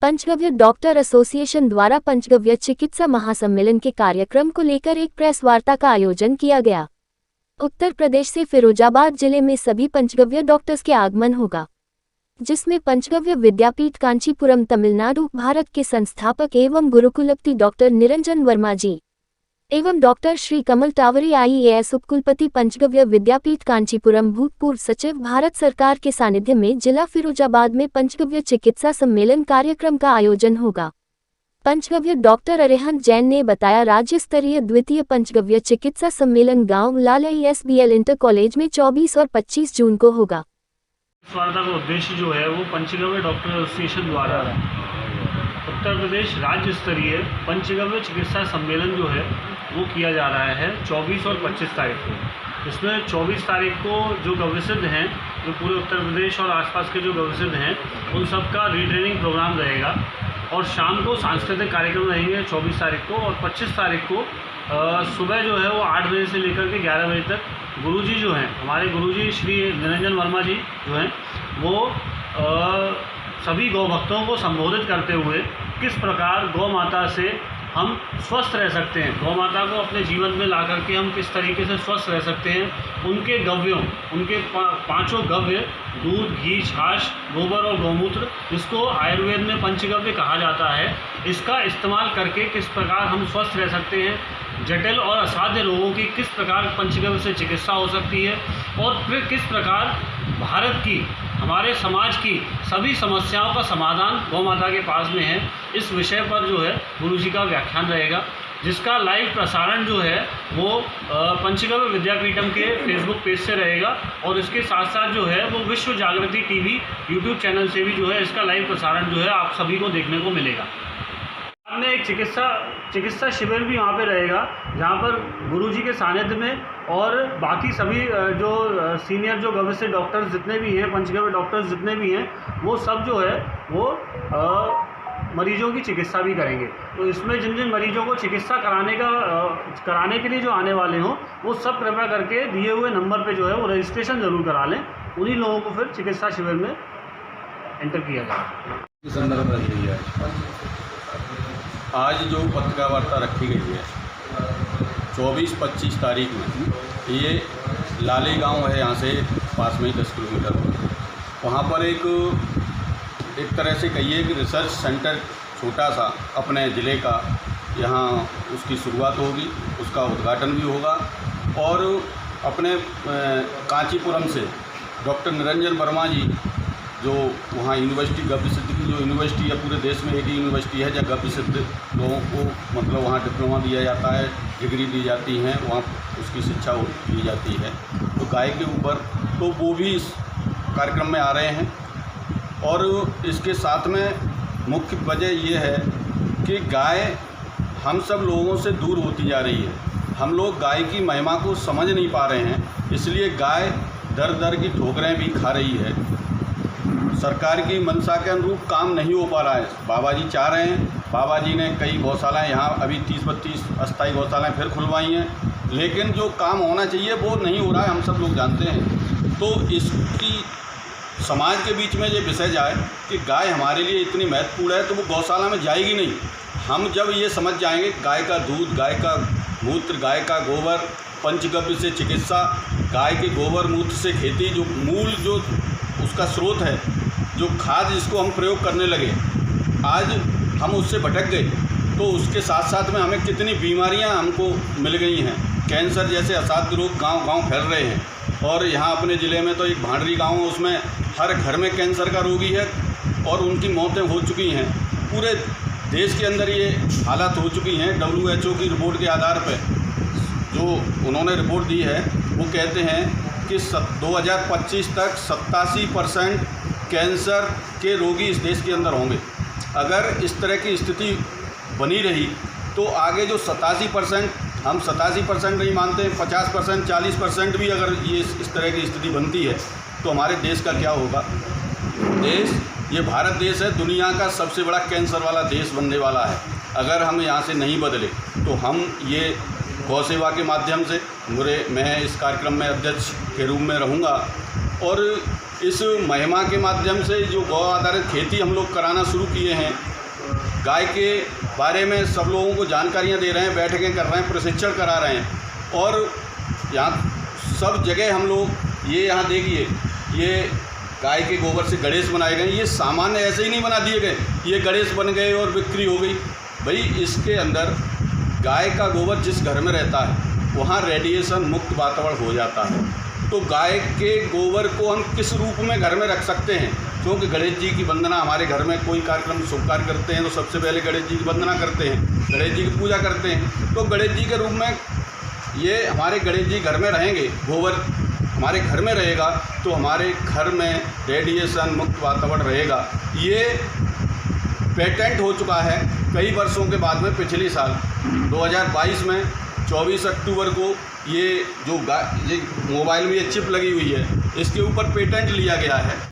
पंचगव्य doctor association द्वारा पंचगव्य चिकित्सा महासम्मेलन के कार्यक्रम को लेकर एक प्रेस वार्ता का आयोजन किया गया। उत्तर प्रदेश से फिरोजाबाद जिले में सभी पंचगव्य डॉक्टर्स के आगमन होगा, जिसमें पंचगव्य विद्यापीठ कांचीपुरम तमिलनाडु भारत के संस्थापक एवं गुरुकुलपति डॉक्टर निरंजन वर्मा जी एवं डॉक्टर श्री कमल टावरी IAS उपकुलपति पंचगव्य विद्यापीठ कांचीपुरम भूतपूर्व सचिव भारत सरकार के सानिध्य में जिला फिरोजाबाद में पंचगव्य चिकित्सा सम्मेलन कार्यक्रम का आयोजन होगा। पंचगव्य डॉक्टर अरिहंत जैन ने बताया, राज्य स्तरीय द्वितीय पंचगव्य चिकित्सा सम्मेलन गांव लाल ISBL इंटर कॉलेज में 24 और 25 जून को होगा। इस वार्ता का उद्देश्य जो है वो पंचगव्य डॉक्टर एसोसिएशन द्वारा उत्तर प्रदेश राज्य स्तरीय पंचगव्य चिकित्सा सम्मेलन जो है वो किया जा रहा है 24 और 25 तारीख को। इसमें 24 तारीख को जो गव्यसिद्ध हैं, जो पूरे उत्तर प्रदेश और आसपास के जो गव्यसिद्ध हैं, उन सब का रीट्रेनिंग प्रोग्राम रहेगा और शाम को सांस्कृतिक कार्यक्रम रहेंगे 24 तारीख को। और 25 तारीख को सुबह जो है वो 8 बजे से लेकर के 11 बजे तक गुरुजी जो हैं, हमारे गुरुजी श्री निरंजन वर्मा जी जो हैं, वो सभी गौ भक्तों को संबोधित करते हुए किस प्रकार गौ माता से हम स्वस्थ रह सकते हैं, गौ माता को अपने जीवन में ला करके हम किस तरीके से स्वस्थ रह सकते हैं, उनके गव्यों, उनके पांचों गव्य दूध, घी, छाछ, गोबर और गौमूत्र, जिसको आयुर्वेद में पंचगव्य कहा जाता है, इसका इस्तेमाल करके किस प्रकार हम स्वस्थ रह सकते हैं, जटिल और असाध्य रोगों की किस प्रकार पंचगव्य से चिकित्सा हो सकती है और फिर किस प्रकार भारत की, हमारे समाज की सभी समस्याओं का समाधान गौ माता के पास में है। इस विषय पर जो है गुरुजी का व्याख्यान रहेगा, जिसका लाइव प्रसारण जो है वो पंचगव्य विद्यापीठम के फेसबुक पेज से रहेगा और इसके साथ साथ जो है वो विश्व जागृति टीवी यूट्यूब चैनल से भी जो है इसका लाइव प्रसारण जो है आप सभी को देखने को मिलेगा। हमने एक चिकित्सा शिविर भी वहाँ पे रहेगा, जहाँ पर गुरुजी के सानिध्य में और बाकी सभी जो सीनियर जो गव्य से डॉक्टर्स जितने भी हैं, पंचगव्य डॉक्टर्स जितने भी हैं, वो सब जो है वो मरीजों की चिकित्सा भी करेंगे। तो इसमें जिन जिन मरीजों को चिकित्सा कराने के लिए जो आने वाले हों, वो सब कृपया करके दिए हुए नंबर पे जो है वो रजिस्ट्रेशन ज़रूर करा लें। उन्हीं लोगों को फिर चिकित्सा शिविर में एंटर किया जाए। आज जो पत्रकार वार्ता रखी गई है 24-25 तारीख में, ये लाली गांव है, यहाँ से पास में ही 10 किलोमीटर, वहाँ पर एक तरह से कहिए कि रिसर्च सेंटर छोटा सा अपने ज़िले का, यहाँ उसकी शुरुआत होगी, उसका उद्घाटन भी होगा। और अपने कांचीपुरम से डॉक्टर निरंजन वर्मा जी, जो वहाँ यूनिवर्सिटी गव्य सिद्ध की जो यूनिवर्सिटी है, पूरे देश में एक ही यूनिवर्सिटी है जहाँ गव्य सिद्ध लोगों को मतलब वहाँ डिप्लोमा दिया जाता है, डिग्री दी जाती हैं, वहाँ उसकी शिक्षा दी जाती है तो गाय के ऊपर, तो वो भी इस कार्यक्रम में आ रहे हैं। और इसके साथ में मुख्य वजह ये है कि गाय हम सब लोगों से दूर होती जा रही है। हम लोग गाय की महिमा को समझ नहीं पा रहे हैं, इसलिए गाय दर दर की ठोकरें भी खा रही है। सरकार की मंशा के अनुरूप काम नहीं हो पा रहा है। बाबा जी चाह रहे हैं, बाबा जी ने कई गौशालाएँ यहाँ अभी 30-32 अस्थायी गौशालाएँ फिर खुलवाई हैं, लेकिन जो काम होना चाहिए वो नहीं हो रहा है, हम सब लोग जानते हैं। तो इसकी समाज के बीच में ये विषय जाए कि गाय हमारे लिए इतनी महत्वपूर्ण है, तो वो गौशाला में जाएगी नहीं। हम जब ये समझ जाएंगे गाय का दूध, गाय का मूत्र, गाय का गोबर, पंचगव्य से चिकित्सा, गाय के गोबर मूत्र से खेती, जो मूल जो उसका स्रोत है, जो खाद जिसको हम प्रयोग करने लगे, आज हम उससे भटक गए, तो उसके साथ साथ में हमें कितनी बीमारियां हमको मिल गई हैं। कैंसर जैसे असाध्य रोग गांव-गांव फैल रहे हैं और यहाँ अपने ज़िले में तो एक भांडरी गांव है, उसमें हर घर में कैंसर का रोगी है और उनकी मौतें हो चुकी हैं। पूरे देश के अंदर ये हालात हो चुकी हैं। WHO की रिपोर्ट के आधार पर जो उन्होंने रिपोर्ट दी है, वो कहते हैं कि 2025 तक 87% कैंसर के रोगी इस देश के अंदर होंगे। अगर इस तरह की स्थिति बनी रही तो आगे जो 87%, हम 87% नहीं मानते, 50%, 40% भी अगर ये इस तरह की स्थिति बनती है तो हमारे देश का क्या होगा। ये भारत देश है, दुनिया का सबसे बड़ा कैंसर वाला देश बनने वाला है। अगर हम यहाँ से नहीं बदले तो हम ये गौ सेवा के माध्यम से मैं इस कार्यक्रम में अध्यक्ष के रूप में रहूँगा और इस महिमा के माध्यम से जो गौ आधारित खेती हम लोग कराना शुरू किए हैं, गाय के बारे में सब लोगों को जानकारियाँ दे रहे हैं, बैठकें कर रहे हैं, प्रशिक्षण करा रहे हैं। और यहाँ सब जगह हम लोग ये यहाँ देखिए, ये गाय के गोबर से गणेश बनाए गए। ये सामान्य ऐसे ही नहीं बना दिए गए, ये गणेश बन गए और बिक्री हो गई। भाई इसके अंदर गाय का गोबर जिस घर में रहता है वहाँ रेडिएशन मुक्त वातावरण हो जाता है। तो गाय के गोबर को हम किस रूप में घर में रख सकते हैं, क्योंकि गणेश जी की वंदना, हमारे घर में कोई कार्यक्रम शुभ कार्य करते हैं तो सबसे पहले गणेश जी की वंदना करते हैं, गणेश जी की पूजा करते हैं। तो गणेश जी के रूप में ये हमारे गणेश जी घर में रहेंगे, गोबर हमारे घर में रहेगा तो हमारे घर में रेडिएशन मुक्त वातावरण रहेगा। ये पेटेंट हो चुका है कई वर्षों के बाद में। पिछले साल 2022 में 24 अक्टूबर को ये जो मोबाइल में ये चिप लगी हुई है, इसके ऊपर पेटेंट लिया गया है।